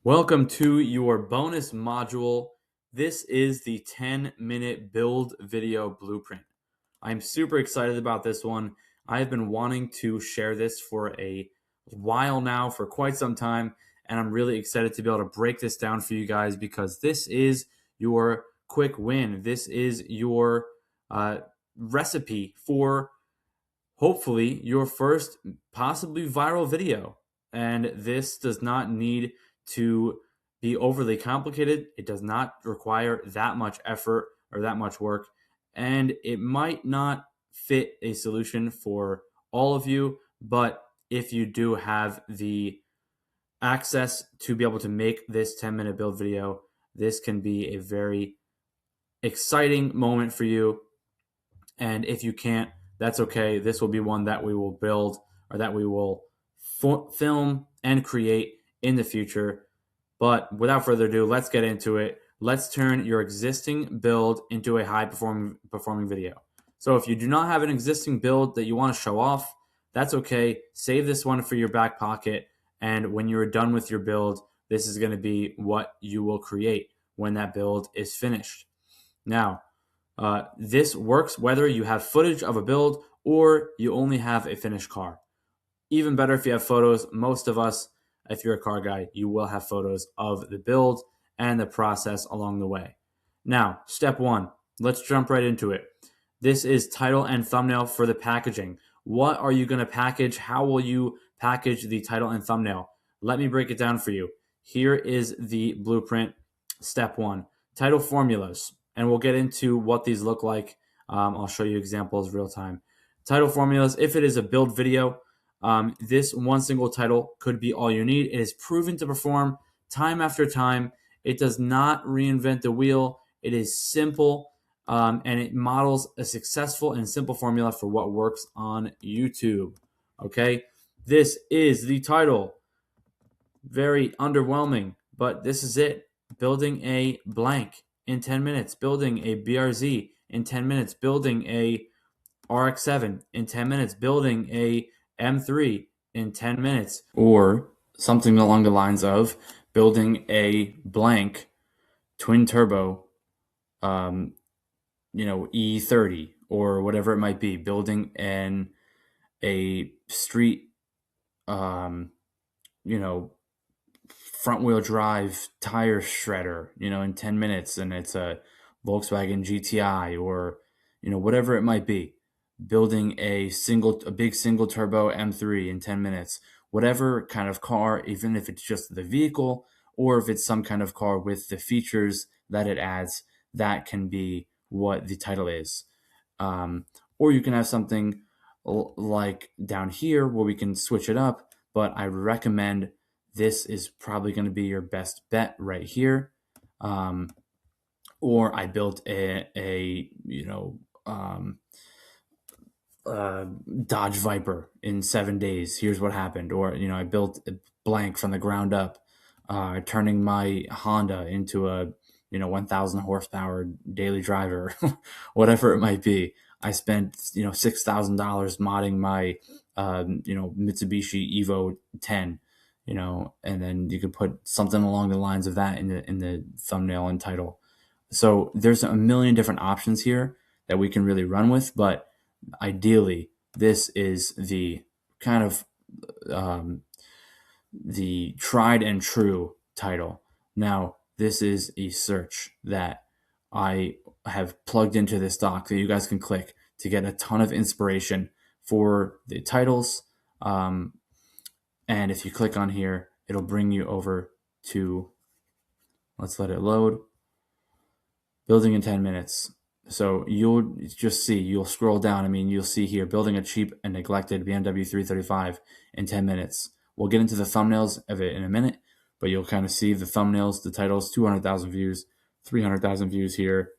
Welcome to your bonus module. This is the 10-minute build video blueprint. I'm super excited about this one. I've been wanting to share this for a while now, for quite some time, and I'm really excited to be able to break this down for you guys because this is your quick win. This is your recipe for hopefully your first possibly viral video. And this does not need to be overly complicated. It does not require that much effort or that much work. And it might not fit a solution for all of you, but if you do have the access to be able to make this 10-minute build video, this can be a very exciting moment for you. And if you can't, that's okay. This will be one that we will build or that we will film and create in the future. But without further ado, let's get into it. Let's turn your existing build into a high performing video. So if you do not have an existing build that you want to show off, that's okay. Save this one for your back pocket. And when you're done with your build, this is going to be what you will create when that build is finished. Now, this works whether you have footage of a build or you only have a finished car. Even better if you have photos. Most of us, if you're a car guy, you will have photos of the build and the process along the way. Now, step one, let's jump right into it. This is title and thumbnail for the packaging. What are you going to package? How will you package the title and thumbnail? Let me break it down for you. Here is the blueprint. Step one, title formulas. And we'll get into what these look like. I'll show you examples real time. Title formulas, if it is a build video, this one single title could be all you need. It is proven to perform time after time. It does not reinvent the wheel. It is simple, and it models a successful and simple formula for what works on YouTube. Okay, this is the title. Very underwhelming, but this is it. Building a blank in 10 minutes, building a BRZ in 10 minutes, building a RX-7 in 10 minutes, building a M3 in 10 minutes, or something along the lines of building a blank twin turbo, E30 or whatever it might be, building a street, front wheel drive tire shredder, in 10 minutes, and it's a Volkswagen GTI or, whatever it might be. Building a big single turbo M3 in 10 minutes, whatever kind of car, even if it's just the vehicle or if it's some kind of car with the features that it adds, that can be what the title is. Or you can have something like down here where we can switch it up, but I recommend this is probably going to be your best bet right here. Or I built Dodge Viper in 7 days. Here's what happened. Or, I built a blank from the ground up, turning my Honda into a, 1,000 horsepower daily driver, whatever it might be. I spent, $6,000 modding my, Mitsubishi Evo 10, and then you could put something along the lines of that in the thumbnail and title. So there's a million different options here that we can really run with, but ideally, this is the kind of the tried and true title. Now, this is a search that I have plugged into this doc that you guys can click to get a ton of inspiration for the titles. And if you click on here, it'll bring you over to, let's let it load, building in 10 minutes. So you'll just see, you'll scroll down. You'll see here, building a cheap and neglected BMW 335 in 10 minutes. We'll get into the thumbnails of it in a minute, but you'll kind of see the thumbnails, the titles, 200,000 views, 300,000 views here,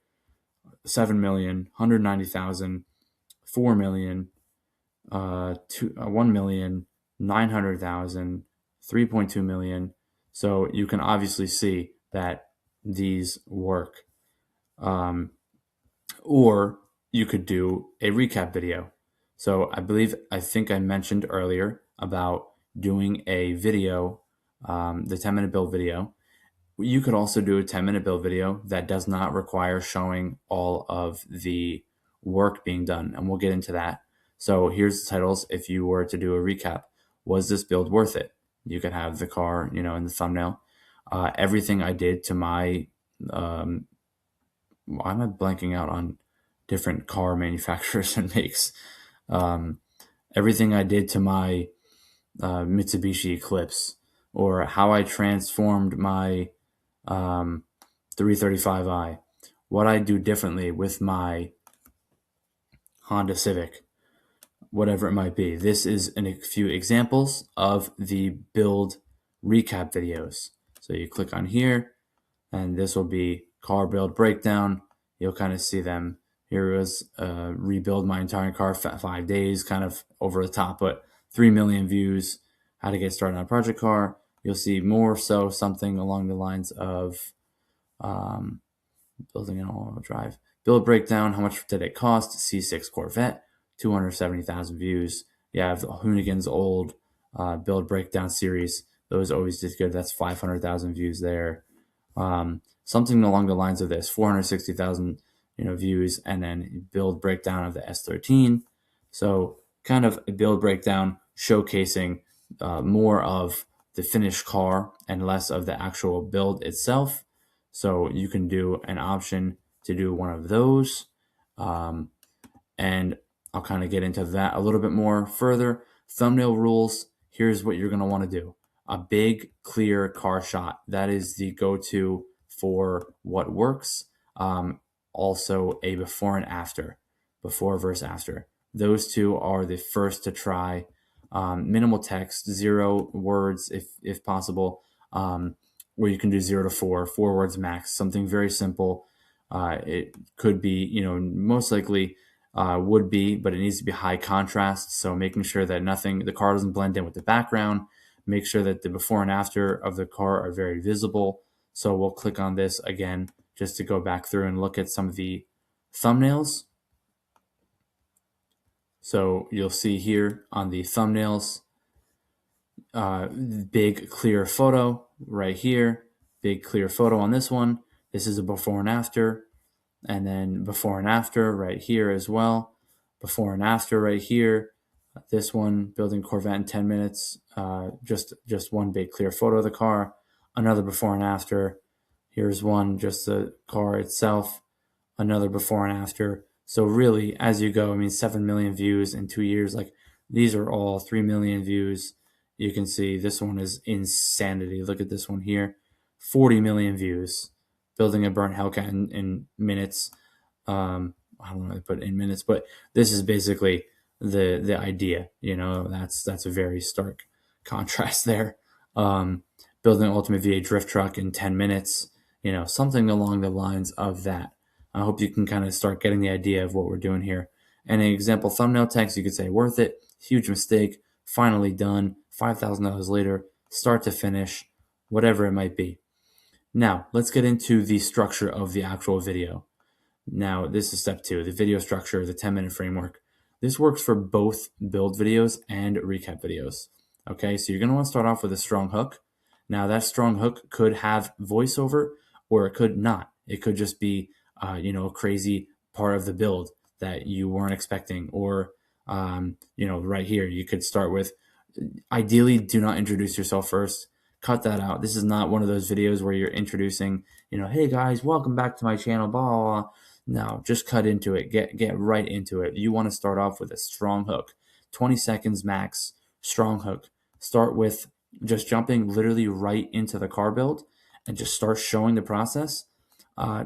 7 million, 190,000, 4 million, 1 million, 900,000, 3.2 million. So you can obviously see that these work. Or you could do a recap video. So I think I mentioned earlier about doing a video the 10-minute build video. You could also do a 10-minute build video that does not require showing all of the work being done, and we'll get into that. So here's the titles. If you were to do a recap, was this build worth it? You could have the car, in the thumbnail. Everything I did to my, why am I blanking out on different car manufacturers and makes? Everything I did to my Mitsubishi Eclipse, or how I transformed my 335i, what I do differently with my Honda Civic, whatever it might be. This is a few examples of the build recap videos. So you click on here, and this will be car build breakdown. You'll kind of see them. Here was rebuild my entire car 5 days, kind of over the top, but 3 million views. How to get started on a project car. You'll see more so something along the lines of building an all-wheel drive. Build breakdown, how much did it cost? C6 Corvette, 270,000 views. You have Hoonigan's old build breakdown series. Those always did good. That's 500,000 views there. Something along the lines of this, 460,000 views, and then build breakdown of the S13. So kind of a build breakdown showcasing more of the finished car and less of the actual build itself. So you can do an option to do one of those. And I'll kind of get into that a little bit more further. Thumbnail rules. Here's what you're going to want to do. A big, clear car shot. That is the go-to for what works. Also a before and after. Before versus after. Those two are the first to try. Minimal text, 0 words if possible. Where you can do 0 to 4 words max, something very simple. It could be, most likely would be, but it needs to be high contrast. So making sure that the car doesn't blend in with the background. Make sure that the before and after of the car are very visible. So we'll click on this again, just to go back through and look at some of the thumbnails. So you'll see here on the thumbnails, big clear photo right here, big clear photo on this one. This is a before and after, and then before and after right here as well. Before and after right here. This one, building Corvette in 10 minutes, just one big clear photo of the car. Another before and after. Here's one, just the car itself. Another before and after. So really, as you go, 7 million views in 2 years. Like, these are all 3 million views. You can see this one is insanity. Look at this one here. 40 million views. Building a burnt Hellcat in minutes. I don't know how to put it in minutes, but this is basically the idea. That's a very stark contrast there. Building an Ultimate V8 drift truck in 10 minutes. Something along the lines of that. I hope you can kind of start getting the idea of what we're doing here. And an example thumbnail text, you could say worth it, huge mistake, finally done, $5,000 later, start to finish, whatever it might be. Now, let's get into the structure of the actual video. Now, this is step 2, the video structure, the 10-minute framework. This works for both build videos and recap videos. Okay, so you're going to want to start off with a strong hook. Now, that strong hook could have voiceover, or it could not. It could just be a crazy part of the build that you weren't expecting, or right here you could start with, ideally do not introduce yourself first. Cut that out. This is not one of those videos where you're introducing, hey guys, welcome back to my channel, blah, blah, blah. No, just cut into it. Get right into it. You want to start off with a strong hook, 20 seconds max, strong hook. Start with just jumping literally right into the car build and just start showing the process.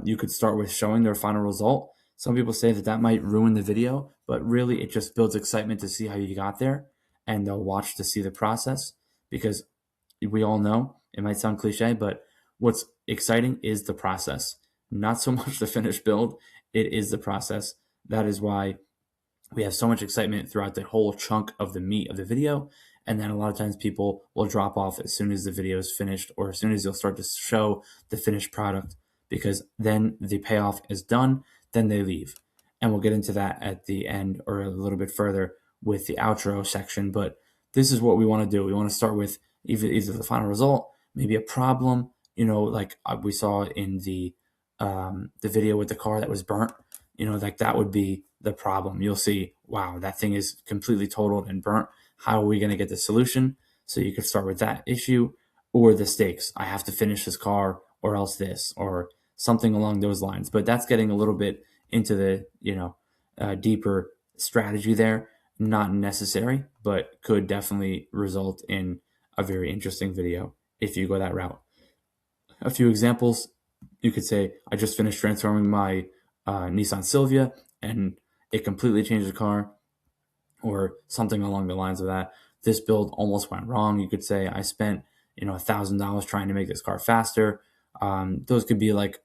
You could start with showing their final result. Some people say that might ruin the video, but really it just builds excitement to see how you got there, and they'll watch to see the process, because we all know, it might sound cliche, but what's exciting is the process, not so much the finished build. It is the process. That is why we have so much excitement throughout the whole chunk of the meat of the video. And then a lot of times people will drop off as soon as the video is finished, or as soon as you'll start to show the finished product, because then the payoff is done, then they leave. And we'll get into that at the end, or a little bit further with the outro section. But this is what we want to do. We want to start with, either the final result, maybe a problem, like we saw in the video with the car that was burnt, like that would be the problem. You'll see, wow, that thing is completely totaled and burnt. How are we going to get the solution? So you could start with that issue, or the stakes. I have to finish this car or else this, or something along those lines. But that's getting a little bit into the, deeper strategy there. Not necessary, but could definitely result in a very interesting video if you go that route. A few examples, you could say, I just finished transforming my Nissan Silvia and it completely changed the car, or something along the lines of that. This build almost went wrong. You could say, I spent, $1,000 trying to make this car faster. Those could be like,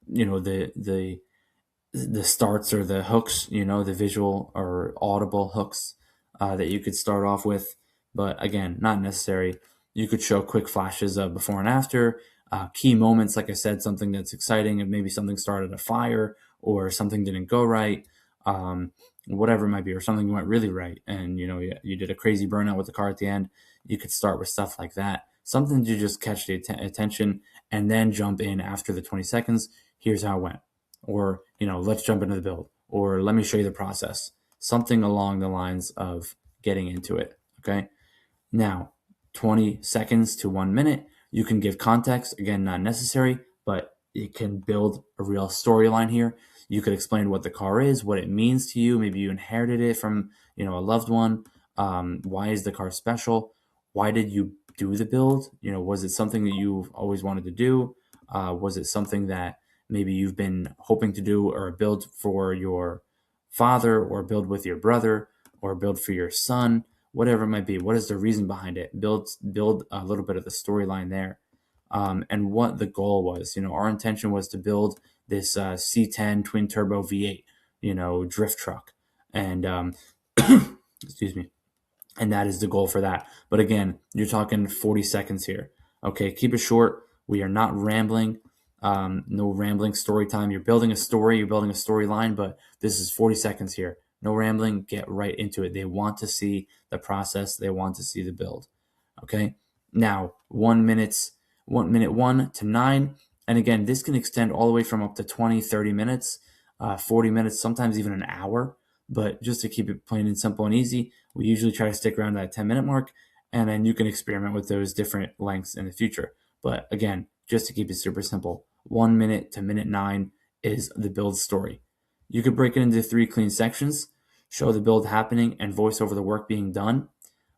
the starts or the hooks, the visual or audible hooks that you could start off with. But again, not necessary. You could show quick flashes of before and after, key moments, like I said, something that's exciting, and maybe something started a fire or something didn't go right, whatever it might be, or something went really right, and you did a crazy burnout with the car at the end. You could start with stuff like that, something to just catch the attention, and then jump in after the 20 seconds. Here's how it went, or let's jump into the build, or let me show you the process, something along the lines of getting into it. Okay, now 20 seconds to 1 minute, you can give context, again, not necessary, but it can build a real storyline here. You could explain what the car is, what it means to you. Maybe you inherited it from a loved one. Why is the car special? Why did you do the build? Was it something that you've always wanted to do? Was it something that maybe you've been hoping to do, or build for your father, or build with your brother, or build for your son, whatever it might be? What is the reason behind it? Build a little bit of the storyline there, and what the goal was. Our intention was to build this C10 twin turbo V8, drift truck, and excuse me, and that is the goal for that. But again, you're talking 40 seconds here. Okay, keep it short. We are not rambling. No rambling story time. You're building a story, you're building a storyline, but this is 40 seconds here. No rambling, get right into it. They want to see the process, they want to see the build. Okay, now 1 minute 1 to 9. And again, this can extend all the way from up to 20, 30 minutes, 40 minutes, sometimes even an hour. But just to keep it plain and simple and easy, we usually try to stick around that 10-minute mark, and then you can experiment with those different lengths in the future. But again, just to keep it super simple, 1 minute to minute 9 is the build story. You could break it into 3 clean sections, show the build happening and voice over the work being done.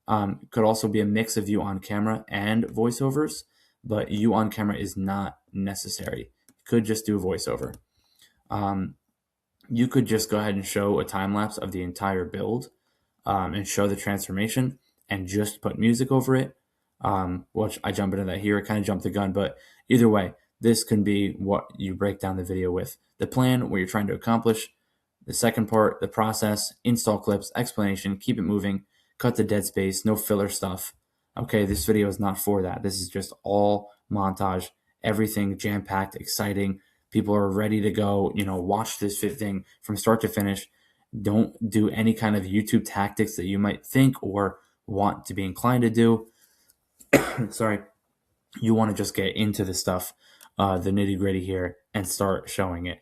Could also be a mix of you on camera and voiceovers, but you on camera is not necessary. You could just do a voiceover. You could just go ahead and show a time lapse of the entire build, and show the transformation and just put music over it. Which I jump into that here. I kind of jumped the gun, but either way, this can be what you break down the video with. The plan, what you're trying to accomplish. The second part, the process, install clips, explanation, keep it moving, cut the dead space, no filler stuff. Okay, this video is not for that. This is just all montage, everything jam-packed, exciting. People are ready to go, watch this thing from start to finish. Don't do any kind of YouTube tactics that you might think or want to be inclined to do. Sorry. You want to just get into the stuff, the nitty gritty here, and start showing it.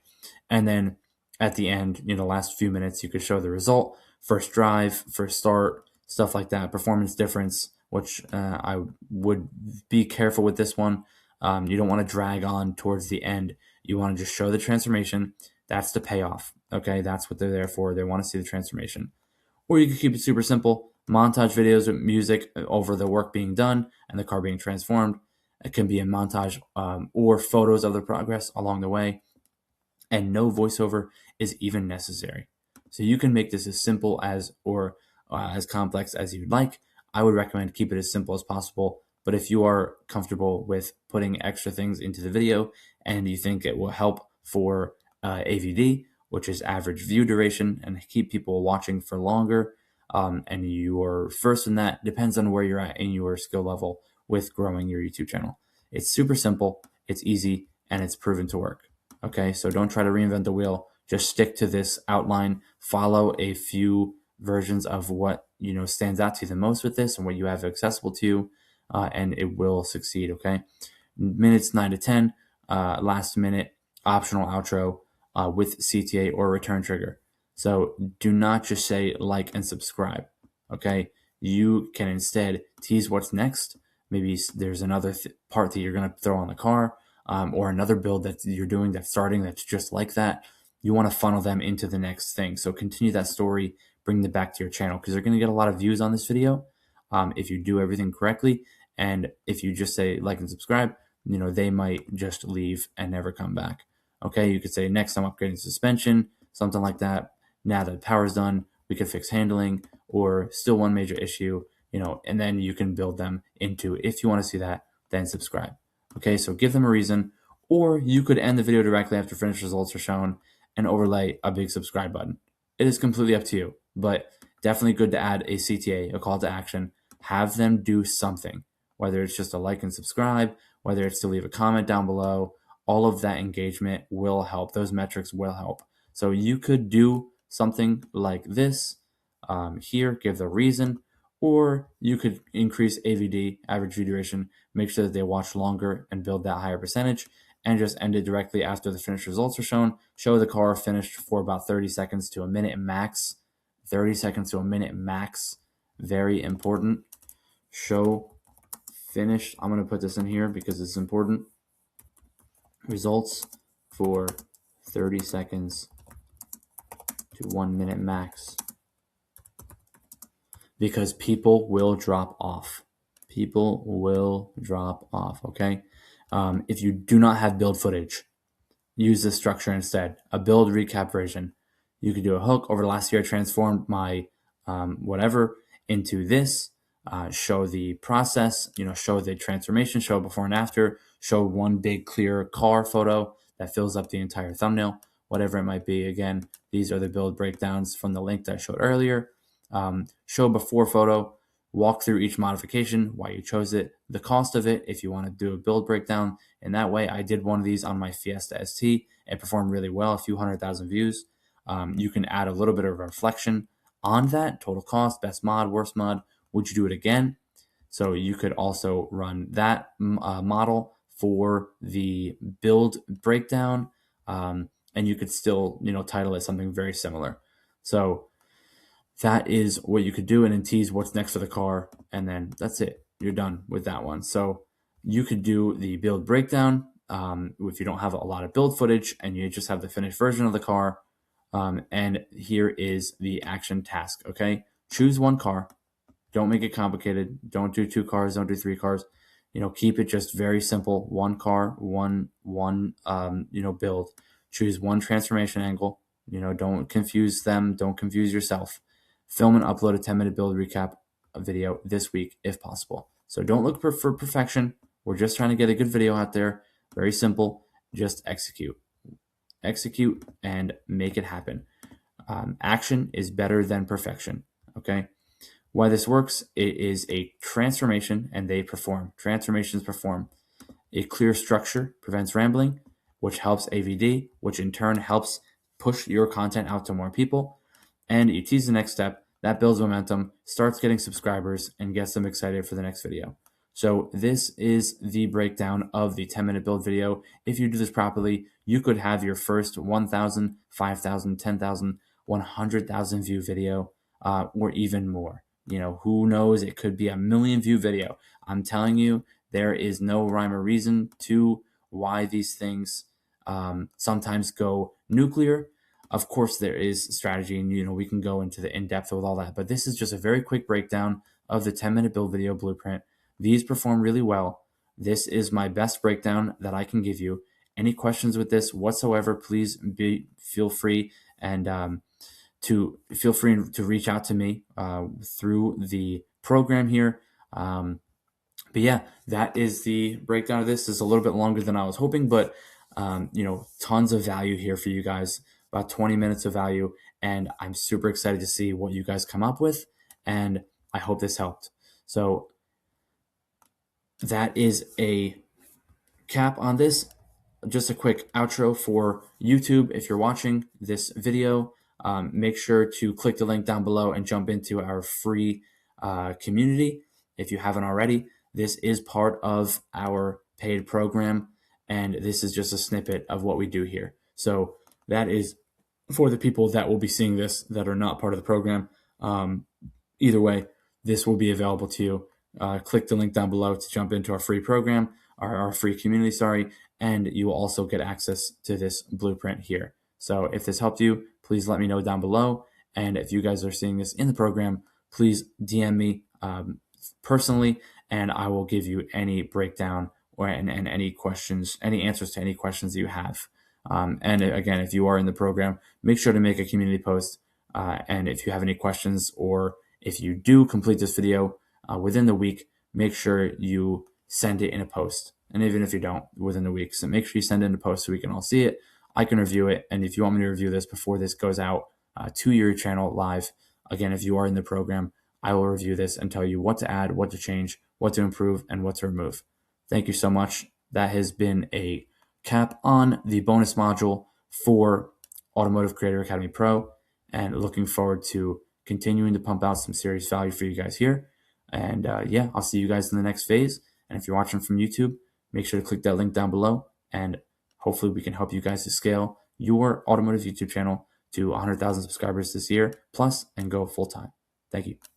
And then at the end, last few minutes, you could show the result, first drive, first start, stuff like that, performance difference, which I would be careful with this one. You don't want to drag on towards the end. You want to just show the transformation. That's the payoff. Okay, that's what they're there for. They want to see the transformation. Or you could keep it super simple. Montage videos with music over the work being done and the car being transformed. It can be a montage, or photos of the progress along the way. And no voiceover is even necessary. So you can make this as simple as, or as complex as you'd like. I would recommend keep it as simple as possible. But if you are comfortable with putting extra things into the video and you think it will help for AVD, which is average view duration, and keep people watching for longer, and you are first in that, depends on where you're at in your skill level with growing your YouTube channel. It's super simple, it's easy, and it's proven to work. Okay, so don't try to reinvent the wheel. Just stick to this outline. Follow a few versions of what stands out to you the most with this and what you have accessible to you. and it will succeed. Okay, minutes 9 to 10, last minute optional outro with CTA or return trigger. So do not just say like and subscribe. Okay, you can instead tease what's next. Maybe there's another part that you're going to throw on the car, or another build that you're doing that's starting that's just like that. You want to funnel them into the next thing. So continue that story, bring them back to your channel, because they're going to get a lot of views on this video if you do everything correctly. And if you just say like and subscribe, they might just leave and never come back. Okay, you could say next I'm upgrading suspension, something like that. Now that power's done, we could fix handling, or still one major issue, and then you can build them into, if you want to see that, then subscribe. Okay, so give them a reason, or you could end the video directly after finished results are shown and overlay a big subscribe button. It is completely up to you, but definitely good to add a CTA, a call to action. Have them do something, whether it's just a like and subscribe, whether it's to leave a comment down below. All of that engagement will help. Those metrics will help. So you could do something like this here, give the reason, or you could increase AVD, average view duration, make sure that they watch longer and build that higher percentage, and just end it directly after the finished results are shown. Show the car finished for about 30 seconds to a minute max. 30 seconds to a minute max. Very important. Show finished. I'm going to put this in here because it's important. Results for 30 seconds to 1 minute max. Because people will drop off. People will drop off, okay? If you do not have build footage, use this structure instead. A build recap version. You could do a hook. Over the last year, I transformed my whatever into this. Show the process, show the transformation, show before and after, show one big clear car photo that fills up the entire thumbnail, whatever it might be. Again, these are the build breakdowns from the link that I showed earlier. Show before photo, walk through each modification, why you chose it, the cost of it, if you want to do a build breakdown. In that way, I did one of these on my Fiesta ST. It performed really well, a few 100,000 views. You can add a little bit of reflection on that, total cost, best mod, worst mod, would you do it again? So you could also run that model for the build breakdown, and you could still, title it something very similar. So that is what you could do, and then tease what's next for the car, and then that's it. You're done with that one. So you could do the build breakdown if you don't have a lot of build footage and you just have the finished version of the car. And here is the action task, okay? Choose one car. Don't make it complicated. Don't do 2 cars. Don't do 3 cars. Keep it just very simple. One car, one build. Choose one transformation angle. Don't confuse them. Don't confuse yourself. Film and upload a 10-minute build recap video this week if possible. So don't look for perfection. We're just trying to get a good video out there. Very simple. Just execute. Execute and make it happen. Action is better than perfection. Okay? Why this works, it is a transformation and they perform. Transformations perform. A clear structure prevents rambling, which helps AVD, which in turn helps push your content out to more people. And you tease the next step, that builds momentum, starts getting subscribers, and gets them excited for the next video. So this is the breakdown of the 10-minute build video. If you do this properly, you could have your first 1,000, 5,000, 10,000, 100,000 view video, or even more. Who knows? It could be a 1 million view video. I'm telling you, there is no rhyme or reason to why these things sometimes go nuclear. Of course, there is strategy, and we can go into the in-depth with all that. But this is just a very quick breakdown of the 10-minute build video blueprint. These perform really well. This is my best breakdown that I can give you. Any questions with this whatsoever, please feel free to reach out to me through the program here. But yeah, that is the breakdown of this. It's a little bit longer than I was hoping, but tons of value here for you guys. About 20 minutes of value, and I'm super excited to see what you guys come up with, and I hope this helped. So that is a cap on this. Just a quick outro for YouTube. If you're watching this video, make sure to click the link down below and jump into our free community if you haven't already. this is part of our paid program, and this is just a snippet of what we do here. So that is for the people that will be seeing this that are not part of the program. Either way, this will be available to you. Click the link down below to jump into our free program, our free community, and you will also get access to this blueprint here. So if this helped you, please let me know down below. And if you guys are seeing this in the program, please DM me personally, and I will give you any breakdown and any questions, any answers to any questions that you have. And again, if you are in the program, make sure to make a community post. And if you have any questions, or if you do complete this video within the week, make sure you send it in a post. And even if you don't within the week, so make sure you send it in a post so we can all see it. I can review it. And if you want me to review this before this goes out to your channel live, again, if you are in the program, I will review this and tell you what to add, what to change, what to improve, and what to remove. Thank you so much. That has been a cap on the bonus module for Automotive Creator Academy Pro, and looking forward to continuing to pump out some serious value for you guys here. And yeah, I'll see you guys in the next phase. And if you're watching from YouTube, make sure to click that link down below, and hopefully we can help you guys to scale your automotive YouTube channel to 100,000 subscribers this year plus, and go full time. Thank you.